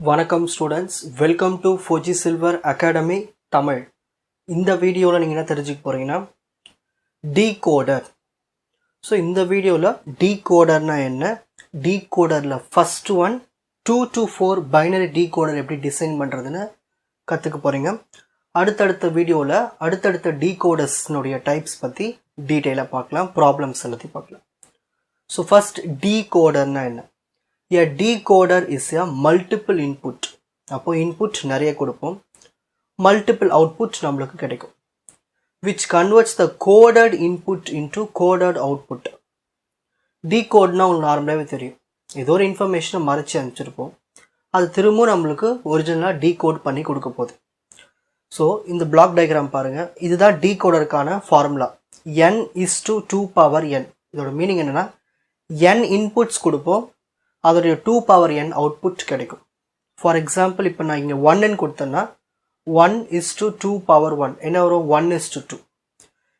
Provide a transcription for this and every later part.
வணக்கம் students, welcome to Fauji silver academy Tamil. இந்த வீடியோவில் நீங்கள் என்ன தெரிஞ்சுக்க போகிறீங்கன்னா டீகோடர். ஸோ இந்த வீடியோவில் டீகோடர்னா என்ன, டீகோடரில் first one 2 to 4 binary decoder எப்படி டிசைன் பண்ணுறதுன்னு கற்றுக்க போகிறீங்க. அடுத்தடுத்த வீடியோவில் அடுத்தடுத்த டீகோடர்ஸ்னுடைய டைப்ஸ் பற்றி டீட்டெயிலாக பார்க்கலாம், ப்ராப்ளம்ஸ் எல்லாத்தையும் பார்க்கலாம். ஸோ ஃபஸ்ட் டீகோடர்னா என்ன? A decoder is a multiple input. அப்போ input நிறைய கொடுப்போம், multiple output நம்மளுக்கு கிடைக்கும், which converts the coded input into coded output. Decodeனா உங்களுக்கு நார்மலாகவே தெரியும், ஏதோ ஒரு இன்ஃபர்மேஷனை மறைச்சி அனுப்பிச்சிருப்போம், அது திரும்பவும் நம்மளுக்கு ஒரிஜினலாக டீகோட் பண்ணி கொடுக்க போகுது. ஸோ இந்த பிளாக் டயக்ராம் பாருங்கள், இதுதான் டீகோடருக்கான formula. n is to 2 power n. இதோட மீனிங் என்னென்னா n இன்புட்ஸ் கொடுப்போம், அதோடைய 2 power n அவுட்புட் கிடைக்கும். ஃபார் எக்ஸாம்பிள் இப்போ நான் இங்கே 1n கொடுத்தேன்னா 1 is to 2 power 1 என்ன வரும், 1 is to 2.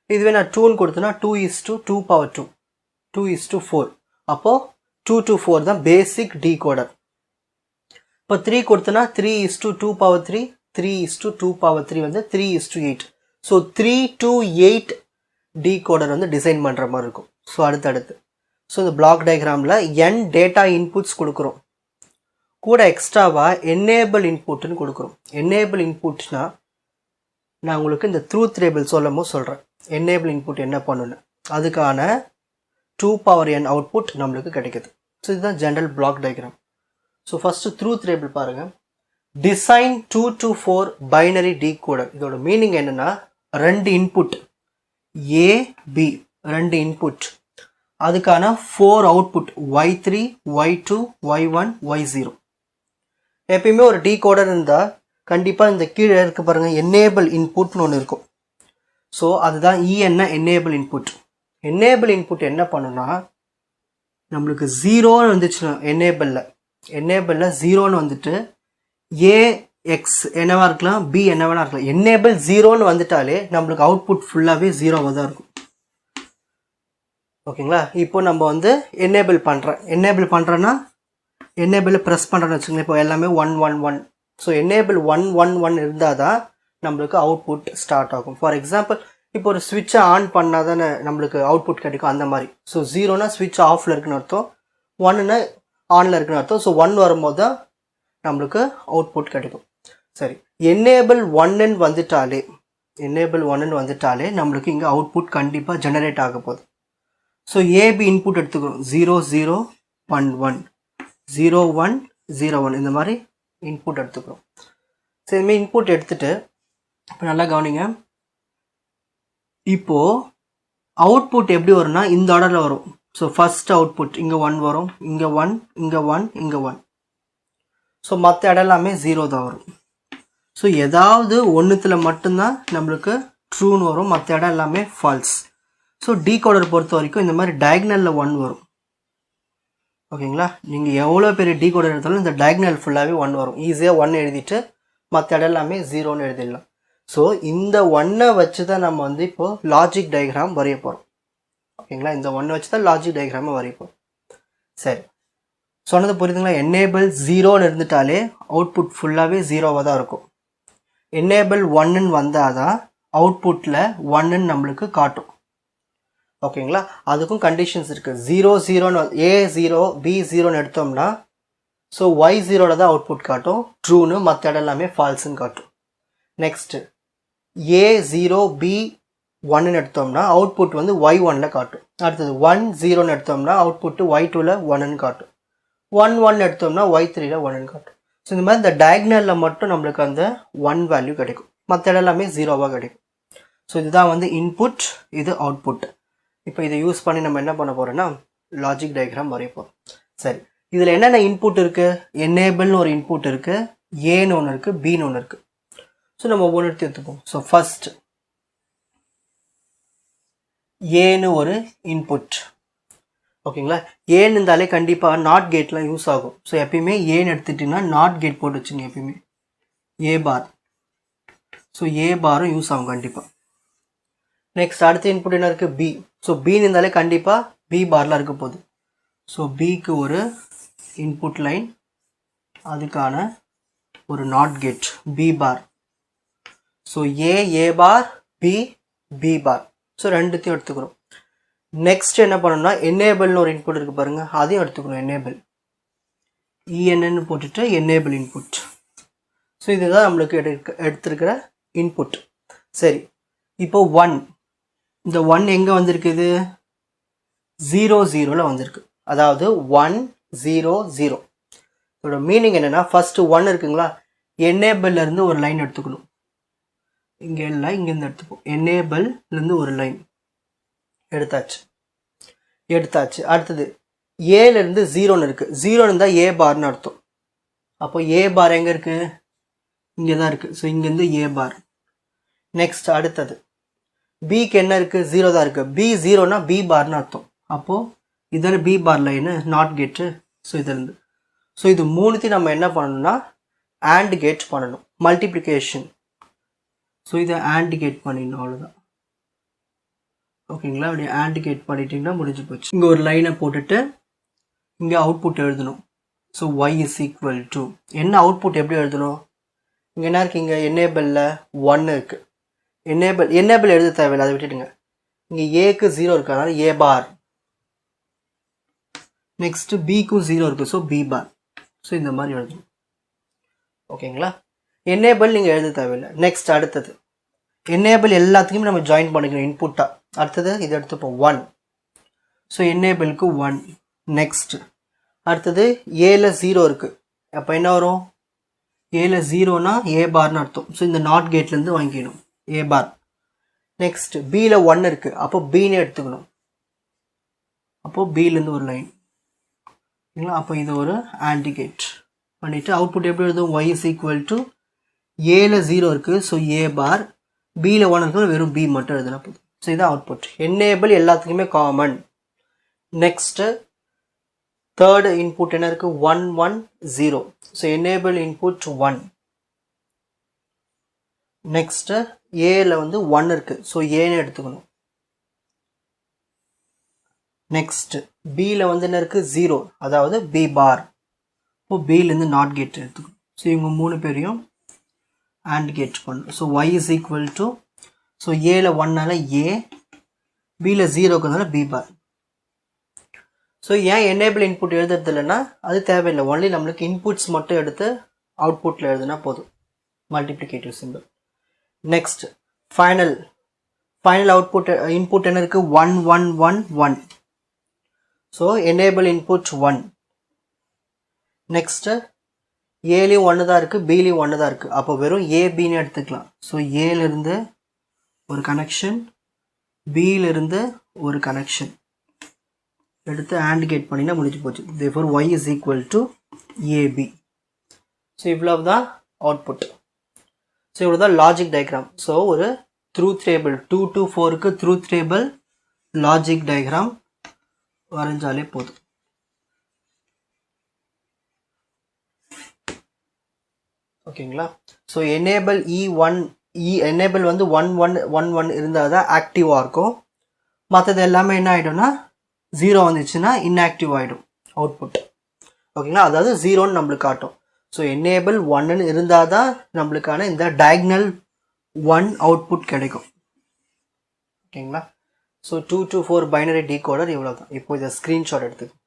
இதுவே நான் 2ன்னு கொடுத்தேன்னா 2 is to 2 power 2, 2 is to 4. அப்போது 2 to 4 தான் பேசிக் டீகோடர். இப்போ 3 கொடுத்தேன்னா 3 is to 2 power 3, 3 is to 2 power 3 வந்து 3 is to 8. So 3 to 8 decoder வந்து டிசைன் பண்ணுற மாதிரி இருக்கும். ஸோ அடுத்தடுத்து ஸோ இந்த பிளாக் டயக்ராமில் n டேட்டா இன்புட்ஸ் கொடுக்குறோம், கூட எக்ஸ்ட்ராவாக என்னேபிள் இன்புட்னு கொடுக்குறோம். என்னேபிள் இன்புட்னா நான் உங்களுக்கு இந்த ட்ரூத் டேபிள் சொல்லும்போது சொல்கிறேன் என்னேபிள் இன்புட் என்ன பண்ணுன்னு. அதுக்கான 2 power n அவுட்புட் நம்மளுக்கு கிடைக்குது. ஸோ இதுதான் general block diagram. So first truth table பாருங்கள். Design 2 to 4 binary decoder. இதோட மீனிங் என்னென்னா 2 இன்புட் A B, 2 இன்புட், அதுக்கான 4 output y3 y2 y1 y0. எப்பயுமே ஒரு டீகோடர் இருந்தால் கண்டிப்பாக இந்த கீழே இருக்க பாருங்கள் என்னேபிள் இன்புட்னு ஒன்று இருக்கும். ஸோ அதுதான் என்ன என்னேபிள் இன்புட். என்னேபிள் இன்புட் என்ன பண்ணுன்னா நம்மளுக்கு 0ன்னு வந்துச்சுன்னா என்னேபிளில் 0ன்னு வந்துட்டு A X என்னவா இருக்கலாம், B என்னவா இருக்கலாம். என்னேபிள் 0ன்னு வந்துட்டாலே நம்மளுக்கு அவுட்புட் ஃபுல்லாகவே 0வாக தான் இருக்கும். ஓகேங்களா? இப்போ நம்ம வந்து என்னேபிள் பண்ணுறேன்னா என்னேபிள் ப்ரெஸ் பண்ணுறேன்னு வச்சுக்கோங்களேன். இப்போ எல்லாமே 1 1 1. ஸோ என்னேபிள் 1 1 1 இருந்தால் தான் நம்மளுக்கு அவுட்புட் ஸ்டார்ட் ஆகும். ஃபார் எக்ஸாம்பிள் இப்போ ஒரு ஸ்விட்சை ஆன் பண்ணால் தானே நம்மளுக்கு அவுட்புட் கிடைக்கும், அந்த மாதிரி. ஸோ 0னா ஸ்விட்ச் ஆஃபில் இருக்குன்னு அர்த்தம், 1னா ஆனில் இருக்குன்னு அர்த்தம். ஸோ 1 வரும்போது தான் நம்மளுக்கு அவுட்புட் கிடைக்கும். சரி, என்னேபிள் 1ன்னு வந்துட்டாலே நம்மளுக்கு இங்கே அவுட்புட் கண்டிப்பாக ஜெனரேட் ஆக போகுது. ஸோ ஏபி இன்புட் எடுத்துக்கிறோம், 0 0 1 1 0 1 0 1 இந்த மாதிரி இன்புட் எடுத்துக்கிறோம். ஸோ இதுமாதிரி இன்புட் எடுத்துகிட்டு இப்போ நல்லா கவனிங்க. இப்போது அவுட்புட் எப்படி வரும்னா இந்த ஆர்டரில் வரும். ஸோ ஃபஸ்ட் அவுட்புட் இங்கே 1 வரும், இங்கே 1 இங்கே 1 இங்கே 1. ஸோ மற்ற இடம் எல்லாமே 0 தான் வரும். ஸோ ஏதாவது ஒன்றுத்தில் மட்டும்தான் நம்மளுக்கு ட்ரூன்னு வரும், மற்ற இடம் எல்லாமே ஃபால்ஸ். ஸோ டீகோடர் பொறுத்த வரைக்கும் இந்த மாதிரி டயக்னலில் 1 வரும். ஓகேங்களா? நீங்கள் எவ்வளோ பெரிய டீகோடர் எடுத்தாலும் இந்த டயக்னல் ஃபுல்லாகவே 1 வரும். ஈஸியாக 1 எழுதிட்டு மற்ற இடம் எல்லாமே 0ன்னு எழுதிடலாம். ஸோ இந்த 1 வச்சு தான் நம்ம வந்து இப்போது லாஜிக் டயக்ராம் வரைய போகிறோம். ஓகேங்களா? இந்த 1 வச்சு தான் லாஜிக் டயக்ராமை வரைய போகிறோம். சரி, சொன்னது புரியுதுங்களா? என்னேபிள் 0ன்னு இருந்துட்டாலே அவுட்புட் ஃபுல்லாகவே 0வாக தான் இருக்கும். என்னேபிள் 1ன்னு வந்தால் தான் அவுட்புட்டில் 1ன்னு நம்மளுக்கு காட்டும். ஓகேங்களா? அதுக்கும் கண்டிஷன்ஸ் இருக்குது. 0 0ன்னு A0 B0ன்னு எடுத்தோம்னா ஸோ Y0ல தான் அவுட்புட் காட்டும், ட்ரூன்னு, மற்ற இடம் எல்லாமே ஃபால்ஸுன்னு காட்டும். நெக்ஸ்ட்டு A0 B1ன்னு எடுத்தோம்னா அவுட்புட் வந்து Y1ல காட்டும். அடுத்தது 1 0ன்னு எடுத்தோம்னா அவுட்புட்டு Y2ல 1ன்னு காட்டும். 1 1 எடுத்தோம்னா Y3ல 1ன்னு காட்டும். ஸோ இந்த மாதிரி இந்த டயக்னலில் மட்டும் நம்மளுக்கு அந்த 1 வேல்யூ கிடைக்கும், மற்ற இடம் எல்லாமே 0வாக கிடைக்கும். ஸோ இதுதான் வந்து இன்புட், இது அவுட்புட். இப்போ இதை யூஸ் பண்ணி நம்ம என்ன பண்ண போகிறோன்னா லாஜிக் டயக்ராம் வரைய போகிறோம். சரி, இதில் என்னென்ன இன்புட் இருக்குது? என்னேபிள்னு ஒரு இன்புட் இருக்குது, ஏன்னு ஒன்று இருக்குது, பின்னு ஒன்று இருக்குது. ஸோ நம்ம ஒவ்வொன்று எடுத்துப்போம். ஸோ ஃபஸ்ட் ஏன்னு ஒரு இன்புட். ஓகேங்களா? ஏன்னு இருந்தாலே கண்டிப்பாக நாட் கேட்லாம் யூஸ் ஆகும். ஸோ எப்பயுமே ஏன்னு எடுத்துட்டிங்கன்னா நாட் கேட் போட்டு வச்சுங்க எப்பயுமே, ஏ பார். ஸோ ஏ பாரும் யூஸ் ஆகும் கண்டிப்பாக. நெக்ஸ்ட் அடுத்த இன்புட் என்ன இருக்குது? பி. ஸோ பின்னு இருந்தாலே கண்டிப்பாக பி பாரில் இருக்க போகுது. ஸோ பிக்கு ஒரு இன்புட் லைன், அதுக்கான ஒரு not gate B bar. So A bar B bar. So ரெண்டுத்தையும் எடுத்துக்கிறோம். நெக்ஸ்ட் என்ன பண்ணணும்னா எனேபிள்னு ஒரு இன்புட் இருக்குது பாருங்கள், அதையும் எடுத்துக்கணும். எனேபிள் இஎன்னு போட்டுட்டு எனேபிள் இன்புட். ஸோ இதுதான் நம்மளுக்கு எடுத்திருக்கிற இன்புட். சரி, இப்போ 1, இந்த 1 எங்கே வந்திருக்குது? 0 0ல் வந்திருக்கு. அதாவது 1 0 0. இதோட மீனிங் என்னென்னா ஃபஸ்ட்டு 1 இருக்குங்களா, எனேபிள்லேருந்து ஒரு லைன் எடுத்துக்கணும். இங்கே இல்லை, இங்கேருந்து எடுத்துப்போம். எனேபிள்லேருந்து ஒரு லைன் எடுத்தாச்சு. அடுத்தது ஏலேருந்து 0ன்னு இருக்குது. 0 இருந்தால் ஏ பார்னு அர்த்தம். அப்போ ஏ பார் எங்கே இருக்குது? இங்கே தான் இருக்குது. ஸோ இங்கேருந்து ஏ பார். நெக்ஸ்ட் அடுத்தது பிக்கு என்ன இருக்குது? 0 தான் இருக்குது. பி 0னா பி பார்னு அர்த்தம். அப்போது இதில் பி பார் லைனு நாட் கேட்டு. ஸோ இதிலேருந்து ஸோ இது மூணுத்தையும் நம்ம என்ன பண்ணணும்னா ஆண்ட் கேட் பண்ணணும், மல்டிப்ளிகேஷன். ஸோ இதை ஆண்ட் கேட் பண்ணிடணும், அவ்வளோதான். ஓகேங்களா? அப்படி ஆண்ட் கேட் பண்ணிட்டீங்கன்னா முடிஞ்சு போச்சு. இங்கே ஒரு லைனை போட்டுட்டு இங்கே அவுட்புட் எழுதணும். So Y is equal to என்ன அவுட்புட் எப்படி எழுதணும்? இங்கே என்ன இருக்குது? இங்கே எனேபிளில் 1 இருக்குது. எனேபிள் எழுத தேவையில்லை, அதை விட்டுடுங்க. இங்கே ஏக்கு 0 இருக்குது, அதனால் ஏ பார். நெக்ஸ்ட்டு பிக்கும் 0 இருக்குது, ஸோ பி பார். ஸோ இந்த மாதிரி எழுதணும். ஓகேங்களா? எனேபிள் நீங்கள் எழுத தேவையில்லை. நெக்ஸ்ட் அடுத்தது எனேபிள் எல்லாத்துக்குமே நம்ம ஜாயின் பண்ணிக்கணும் இன்புட்டாக. அடுத்தது இதை எடுத்துப்போம் 1. ஸோ எனேபிளுக்கு 1. நெக்ஸ்ட் அடுத்தது ஏல 0 இருக்குது. அப்போ என்ன வரும்? ஏல 0னா ஏ பார்னு அர்த்தம். ஸோ இந்த நாட் கேட்லேருந்து வாங்கிக்கணும் ஏ பார். நெக்ஸ்ட் பியில் 1 இருக்குது. அப்போ பின்னு எடுத்துக்கணும். அப்போது பியிலேருந்து ஒரு லைன். ஓகேங்களா? அப்போ இது ஒரு ஆண்ட் கேட் பண்ணிவிட்டு அவுட்புட் எப்படி எழுதும்? ஒய் இஸ் ஈக்குவல் டு ஏல 0 இருக்குது, ஸோ ஏ பார். பியில் 1 இருக்குது, வெறும் பி மட்டும் எழுதுனா போதும். ஸோ இதுதான் அவுட்புட். எனேபிள் எல்லாத்துக்குமே காமன். நெக்ஸ்ட்டு தேர்டு இன்புட் என்ன இருக்குது? 1 1 0. So enable input 1. நெக்ஸ்ட்டு ஏல 1 இருக்குது, ஸோ ஏன்னு எடுத்துக்கணும். நெக்ஸ்ட் பியில் என்ன இருக்குது? 0, அதாவது பி பார். இப்போ பியிலேருந்து நாட் கேட் எடுத்துக்கணும். ஸோ இவங்க 3 பேரையும் ஆண்ட் கேட் பண்ணணும். So Y is equal to so ஏல 1னால ஏ, பியில் 0க்குனால பி பார். ஸோ ஏன் எனேபிள் இன்புட் எழுதுறது இல்லைன்னா அது தேவையில்லை. ஒன்லி நம்மளுக்கு இன்புட்ஸ் மட்டும் எடுத்து அவுட்புட்டில் எழுதுனா போதும், multiplicative simple. Next final output input என்ன இருக்குது? 1 1 1 1. So enable input 1. நெக்ஸ்ட்டு ஏலையும் 1 தான் இருக்குது, பிலையும் 1 தான் இருக்குது. அப்போ வெறும் ஏபின்னு எடுத்துக்கலாம். ஸோ ஏலேருந்து ஒரு கனெக்ஷன், பியிலிருந்து ஒரு கனெக்ஷன் எடுத்து ஆண்ட் கேட் பண்ணினா முடிஞ்சு போச்சு. Therefore Y is equal to AB. So இவ்வளவு தான் அவுட்புட். ஸோ இவ்வளோ தான் லாஜிக் டயக்ராம். ஸோ ஒரு ட்ரூத் டேபிள் 2 to 4க்கு ட்ரூத் டேபிள் லாஜிக் டயக்ராம் வரைஞ்சாலே போதும். ஓகேங்களா? ஸோ எனேபிள் எனேபிள் 1 1 1 1 இருந்தால் தான் ஆக்டிவாக இருக்கும். மற்றது எல்லாமே என்ன ஆகிடும்னா 0 வந்துச்சுன்னா இன்ஆக்டிவ் ஆகிடும் அவுட்புட். ஓகேங்களா? அதாவது 0ன்னு நம்மளுக்கு காட்டும். ஸோ எனேபிள் 1ன்னு இருந்தால் தான் நம்மளுக்கான இந்த டயக்னல் 1 அவுட்புட் கிடைக்கும். ஓகேங்களா? ஸோ 2 to 4 பைனரி டீகோடர் இவ்வளோ தான். இப்போ இதை ஸ்க்ரீன்ஷாட் எடுத்துக்கோங்க.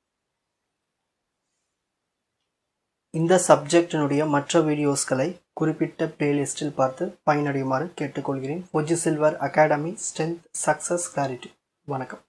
இந்த சப்ஜெக்டினுடைய மற்ற வீடியோஸ்களை குறிப்பிட்ட பிளேலிஸ்டில் பார்த்து பயனடையுமாறு கேட்டுக்கொள்கிறேன். Fauji silver academy, strength, success, clarity. வணக்கம்.